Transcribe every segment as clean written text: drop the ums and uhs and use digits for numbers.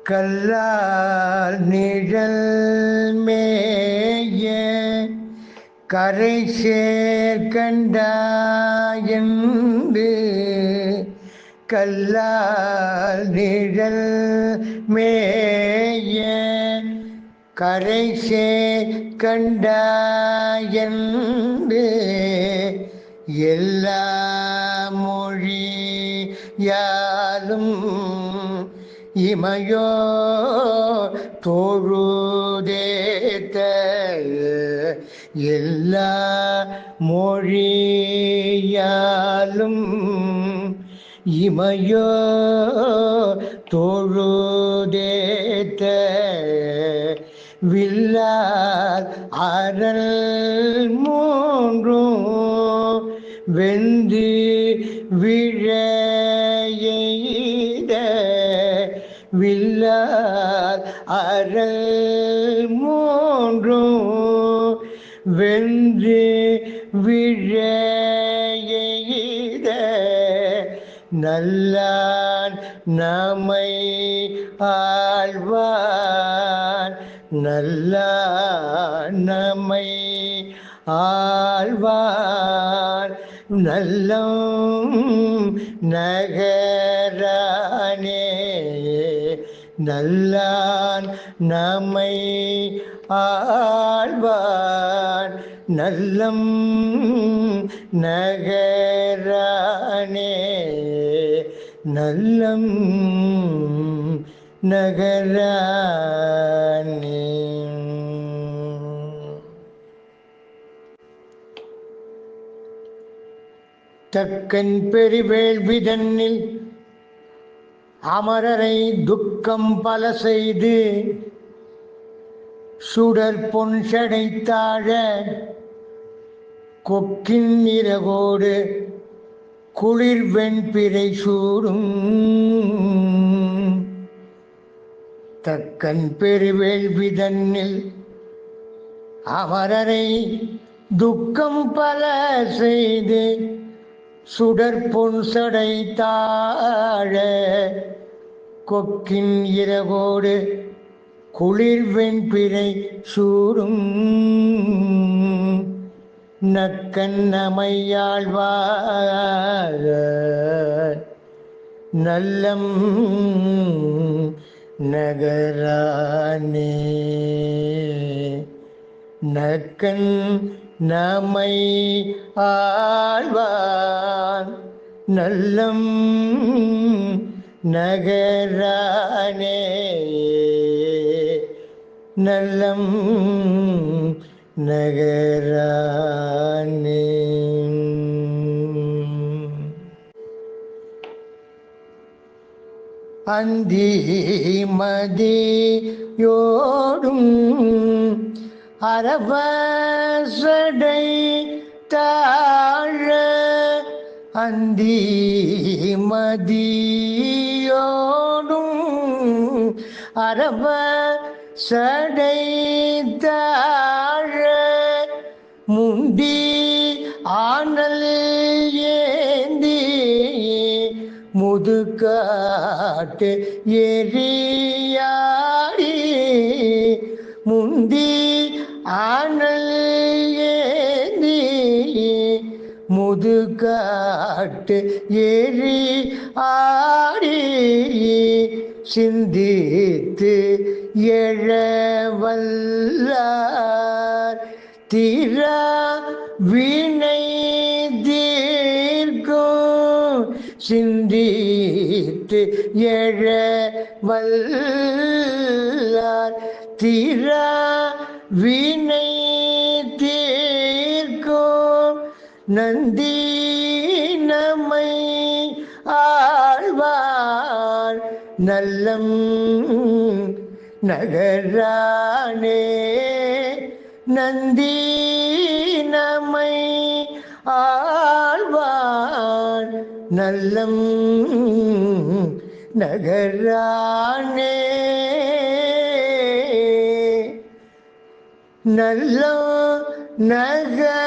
கல்லால் நிழல் மேய கரை சேர்க்கண்டாயன்று கல்லால் நிழல் மேய கரை சேர்க்கண்டாயன்று எல்லா மொழியாலும் இமையோ தொழுதேத்த எல்லா மொழியாலும் இமையோ தொழுதேத்த வில்லால் அறல் மூன்றும் வெந்து விழ வில்லால் அறல் மூன்றும் வென்று விழ நல்லான் நம்மை ஆழ்வான் நல்லான் நம்மை ஆழ்வான் நல்லம் நகரானே நல்லான் நம்மை ஆழ்வான் நல்லம் நகரானே நல்லம் நகரானே. தக்கன் பெருவேள்வி தன்னில் அமரரை துக்கம் பல செய்து சுடர் பொன் சடைத்தாழ கொக்கின் நிறகோடு குளிர் வெண்பிறை சூடும் தக்கன் பெருவேள்வி தன்னில் அமரரை துக்கம் பல செய்து சுடர் பொன் சடைத்தாழ கொக்கின் இரவோடு குளிர் வெண்பிறை சூடும் நக்கன் நமையாழ்வார் நல்லம் நகரானே நக்கன் நம்மை ஆழ்வான் நல்லம் நகரானே நல்லம் நகரானே. அந்தி மதியோடும் அரவசடை தாழ அந்தி மதியோடும் அரவசடை தாழ முண்டி ஆனல் ஏந்தி முதுகாட்டு எரியாடி முந்தி ஆனல் ஏந்தி முதுகாட்டு எரி ஆடி சிந்தித்து எழவல்லார் தீரா வினை தீர்க்கும் சிந்தித்து எழவல்லார் தீரா வினை தீர்க்கும் நந்தி நம்மை ஆழ்வார் நல்லம் நகரானே நந்தி நம்மை ஆழ்வார் நல்லம் நகரானே நல்லம் நகரானே.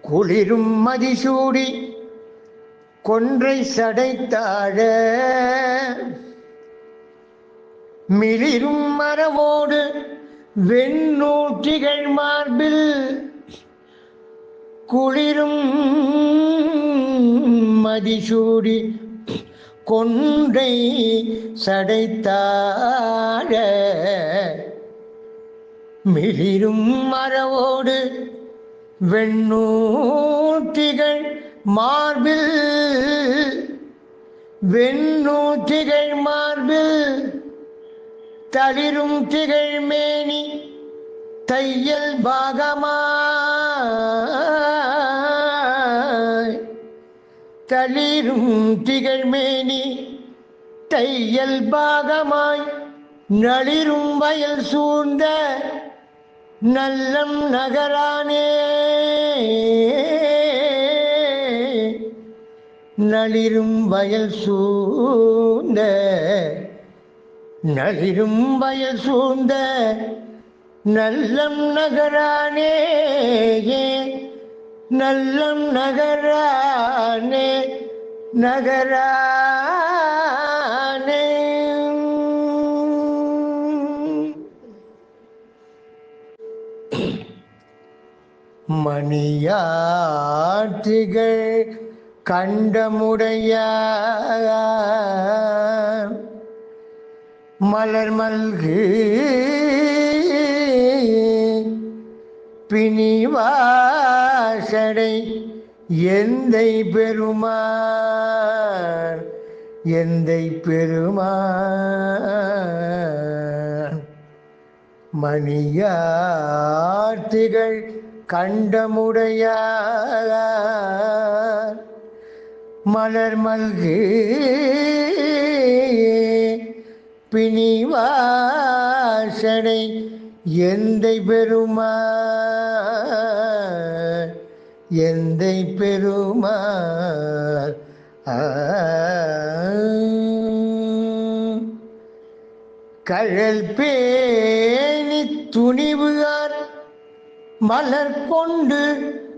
குளிரும் மதிசூடி கொன்றை சடைத்தாழ மிளிரும் மரவோடு வெண்ணூற்றிகள் மார்பில் குளிரும் மதிசூடி கொன்றை சடைத்தாழ மிளிரும் மரவோடு வெண்ணூற்றிகள் மார்பில் வெண்ணூற்றிகள் மார்பில் தளிரும் திகழ் மேனி தையல் பாகமாய் தளிரும் திகழ் மேனி தையல் பாகமாய் நளிரும் வயல் சூழ்ந்த நல்லம் நகரானே நளிரும் வயல் சூழ்ந்த நளிரும் வயல் சூழ்ந்த நல்லம் நகரானே நல்லம் நகரானே நகரானே மணியாற்றிகள் கண்டமுடைய மலர் மல்கு பிணிவாசடை எந்தை பெருமான் எந்தை பெருமான் மணியாற்றிகள் கண்டமுடைய மலர் மல்கு பிணிவாசடை எந்தை பெருமான் எந்தை பெருமான் கழல் பேணி துணிவுகார் மலர் கொண்டு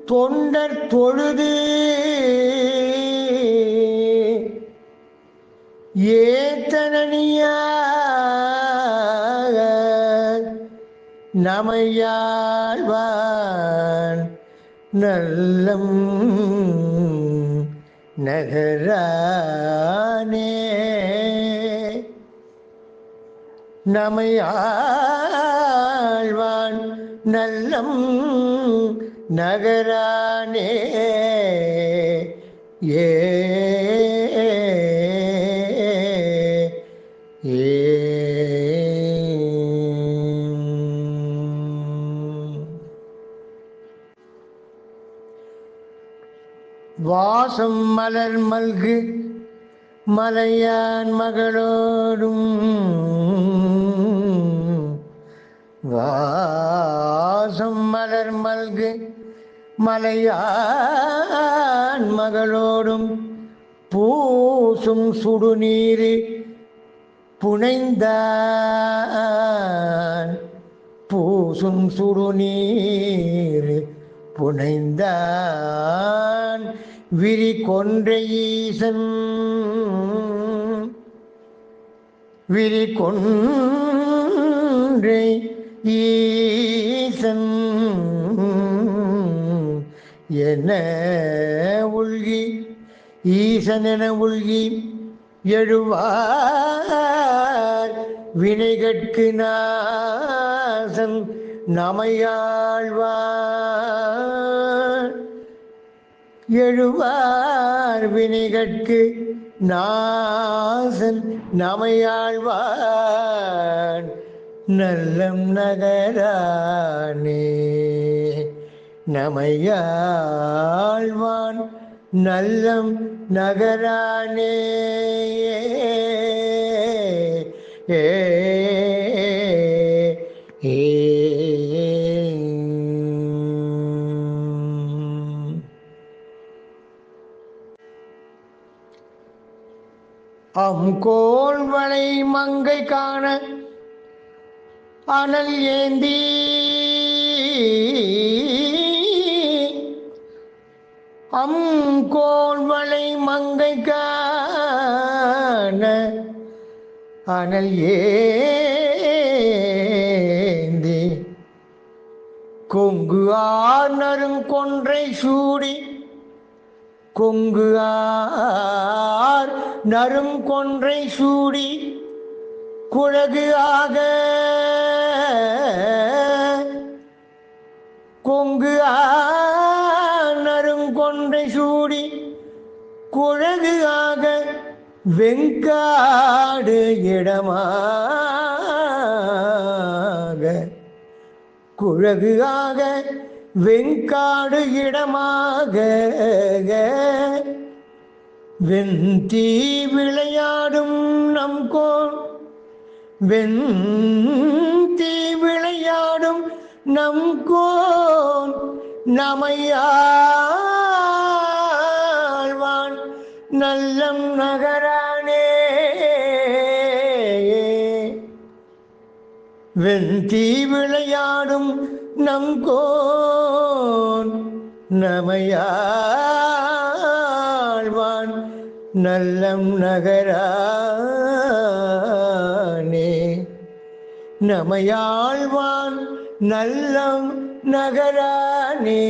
தொண்டர் தொழுது ஏத்தனியாக நமையாழ்வான் நல்லம் நகரானே நமையாழ்வான் நல்லம் நகரானே ஏ வாசம் மலர் மல்கு மலையான் மகளோடும் வாசம் மலர் மல்கு மலையான் மகளோடும் பூசும் சுடுநீர் புனைந்தான் பூசும் சுடுநீர் புனைந்தான் விரி கொன்றை ஈசன் விரி கொன்றை ஈசன் என உள்கி ஈசன் என உள்கி எழுவார் வினைகட்கு நாசன் நமையாழ்வார் எழுவார் வினைகட்கு நாசன் நமையாழ்வார் நல்லம் நகரானே நமையாழ்வான் நல்லம் நகரானே ஏ அம்கோல் வளை மங்கை காண அனல் ஏந்தி கோல்வளை மங்கை காண அனல் ஏந்தி கொங்கு ஆர் நறுங்கொன்றை சூடி கொங்கு ஆர் நறுங்கொன்றை சூடி குழகு ஆக கொங்கு ஆர் நறுங்கொன்றை சூடி குழகு ஆக வெங்காடு இடமாக குழகு ஆக வெங்காடு இடமாக வெண்தீ விளையாடும் நம் கோள் வெண்தீ விளையாடும் நம் கோள் நமையாழ்வான் நல்லம் நகரானே வெண்தீ விளையாடும் நம் கோன் நமையாழ்வான் நல்லம் நகரானே நமையாழ்வான் நல்லம் நகரானே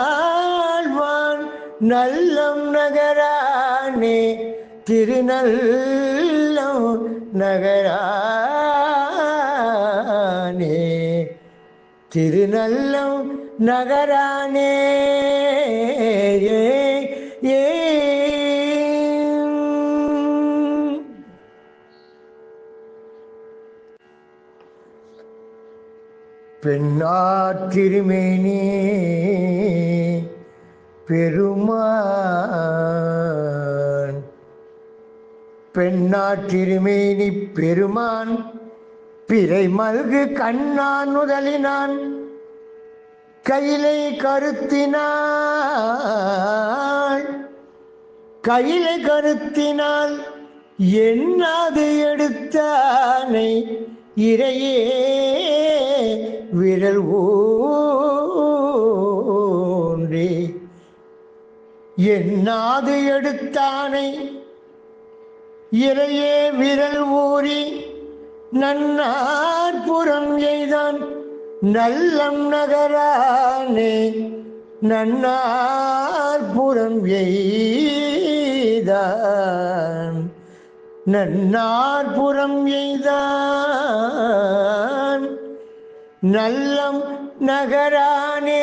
நமையாழ்வான் நல்லம் நகரானே திருநல்லம் நகரானே திருநல்லம் நகரானே ஏ பெண்ணார் திருமேனி பெருமான் பெண்ணார் திருமேனி பெருமான் பிறை மல்கு கண்ணான் முதலினான் கையிலை கருத்தினாள் கையிலை கருத்தினால் எண்ணாது எடுத்தானை இறையே விரல் ஊன்றி எண்ணாது எடுத்தானை இறையே விரல் ஊறி நன்னாற்புறம் எய்தான் நல்லம் நகரானே நன்னாற்புறம் எய்தான் நன்னாற்புறம் எய்தான் நல்லம் நகரானே